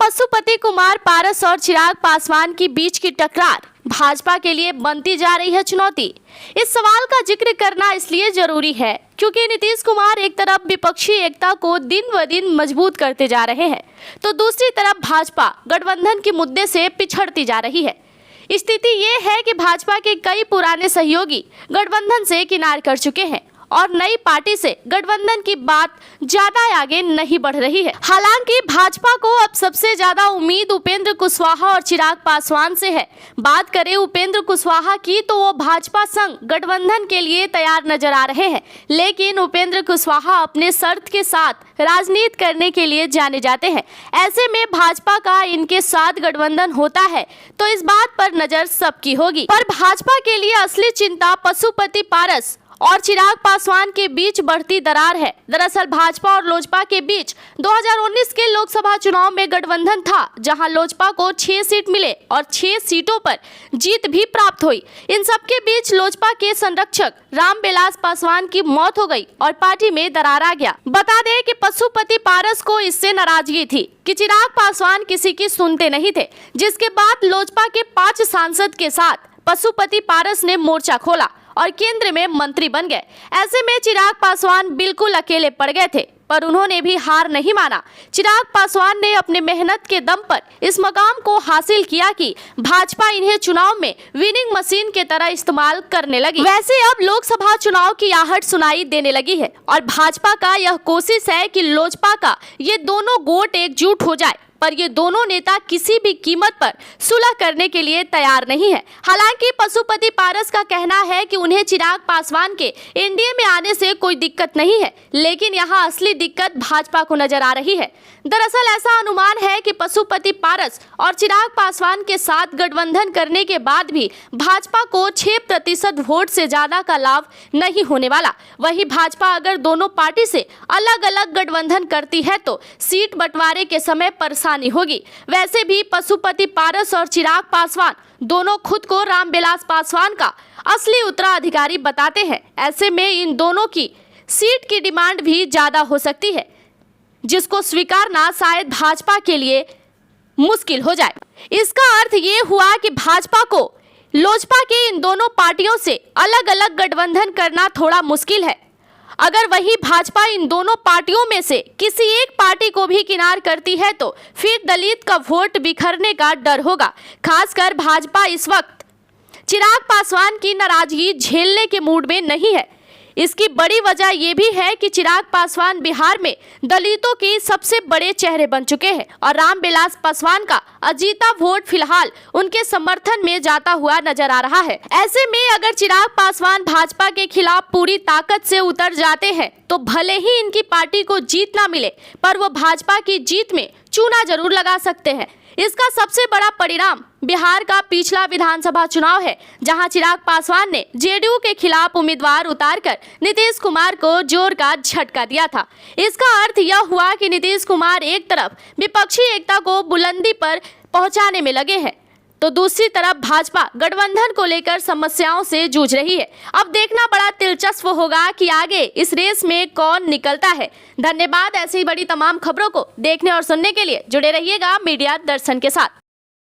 पशुपति कुमार पारस और चिराग पासवान की बीच की टकरार भाजपा के लिए बनती जा रही है चुनौती। इस सवाल का जिक्र करना इसलिए जरूरी है क्योंकि नीतीश कुमार एक तरफ विपक्षी एकता को दिन ब दिन मजबूत करते जा रहे हैं, तो दूसरी तरफ भाजपा गठबंधन के मुद्दे से पिछड़ती जा रही है। स्थिति ये है कि भाजपा के कई पुराने सहयोगी गठबंधन से किनारे कर चुके हैं और नई पार्टी से गठबंधन की बात ज्यादा आगे नहीं बढ़ रही है। हालांकि भाजपा को अब सबसे ज्यादा उम्मीद उपेंद्र कुशवाहा और चिराग पासवान से है। बात करें उपेंद्र कुशवाहा की तो वो भाजपा संग गठबंधन के लिए तैयार नजर आ रहे हैं, लेकिन उपेंद्र कुशवाहा अपने शर्त के साथ राजनीति करने के लिए जाने जाते हैं। ऐसे में भाजपा का इनके साथ गठबंधन होता है तो इस बात पर नजर सबकी होगी। पर भाजपा के लिए असली चिंता पशुपति पारस और चिराग पासवान के बीच बढ़ती दरार है। दरअसल भाजपा और लोजपा के बीच 2019 के लोकसभा चुनाव में गठबंधन था, जहां लोजपा को 6 सीट मिले और 6 सीटों पर जीत भी प्राप्त हुई। इन सबके बीच लोजपा के संरक्षक रामविलास पासवान की मौत हो गई और पार्टी में दरार आ गया। बता दें कि पशुपति पारस को इससे नाराजगी थी कि चिराग पासवान किसी की सुनते नहीं थे, जिसके बाद लोजपा के 5 सांसद के साथ पशुपति पारस ने मोर्चा खोला और केंद्र में मंत्री बन गए। ऐसे में चिराग पासवान बिल्कुल अकेले पड़ गए थे, पर उन्होंने भी हार नहीं माना। चिराग पासवान ने अपने मेहनत के दम पर इस मकाम को हासिल किया कि भाजपा इन्हें चुनाव में विनिंग मशीन के तरह इस्तेमाल करने लगी। वैसे अब लोकसभा चुनाव की आहट सुनाई देने लगी है और भाजपा का यह कोशिश है कि लोजपा का ये दोनों गुट एकजुट हो जाए, पर ये दोनों नेता किसी भी कीमत पर सुलह करने के लिए तैयार नहीं है। हालांकि पशुपति पारस का कहना है कि उन्हें चिराग पासवान के एनडीए में आने से कोई दिक्कत नहीं है, लेकिन यहाँ असली दिक्कत भाजपा को नजर आ रही है। दरअसल ऐसा अनुमान है कि पशुपति पारस और चिराग पासवान के साथ गठबंधन करने के बाद भी भाजपा को 6% वोट से ज्यादा का लाभ नहीं होने वाला। वहीं भाजपा अगर दोनों पार्टी से अलग अलग गठबंधन करती है तो सीट बंटवारे के समय परेशानी होगी। वैसे भी पशुपति पारस और चिराग पासवान दोनों खुद को रामविलास पासवान का असली उत्तराधिकारी बताते हैं। ऐसे में इन दोनों की सीट की डिमांड भी ज्यादा हो सकती है, जिसको स्वीकारना शायद भाजपा के लिए मुश्किल हो जाए। इसका अर्थ ये हुआ कि भाजपा को लोजपा के इन दोनों पार्टियों से अलग अलग गठबंधन करना थोड़ा मुश्किल है। अगर वही भाजपा इन दोनों पार्टियों में से किसी एक पार्टी को भी किनार करती है तो फिर दलित का वोट बिखरने का डर होगा। खासकर भाजपा इस वक्त चिराग पासवान की नाराजगी झेलने के मूड में नहीं है। इसकी बड़ी वजह यह भी है कि चिराग पासवान बिहार में दलितों के सबसे बड़े चेहरे बन चुके हैं और रामविलास पासवान का अजीता वोट फिलहाल उनके समर्थन में जाता हुआ नजर आ रहा है। ऐसे में अगर चिराग पासवान भाजपा के खिलाफ पूरी ताकत से उतर जाते हैं तो भले ही इनकी पार्टी को जीत ना मिले, पर वो भाजपा की जीत में चूना जरूर लगा सकते हैं। इसका सबसे बड़ा परिणाम बिहार का पिछला विधानसभा चुनाव है, जहां चिराग पासवान ने जेडीयू के खिलाफ उम्मीदवार उतारकर नीतीश कुमार को जोर का झटका दिया था। इसका अर्थ यह हुआ कि नीतीश कुमार एक तरफ विपक्षी एकता को बुलंदी पर पहुंचाने में लगे हैं, तो दूसरी तरफ भाजपा गठबंधन को लेकर समस्याओं से जूझ रही है। अब देखना बड़ा दिलचस्प होगा कि आगे इस रेस में कौन निकलता है। धन्यवाद। ऐसी बड़ी तमाम खबरों को देखने और सुनने के लिए जुड़े रहिएगा मीडिया दर्शन के साथ।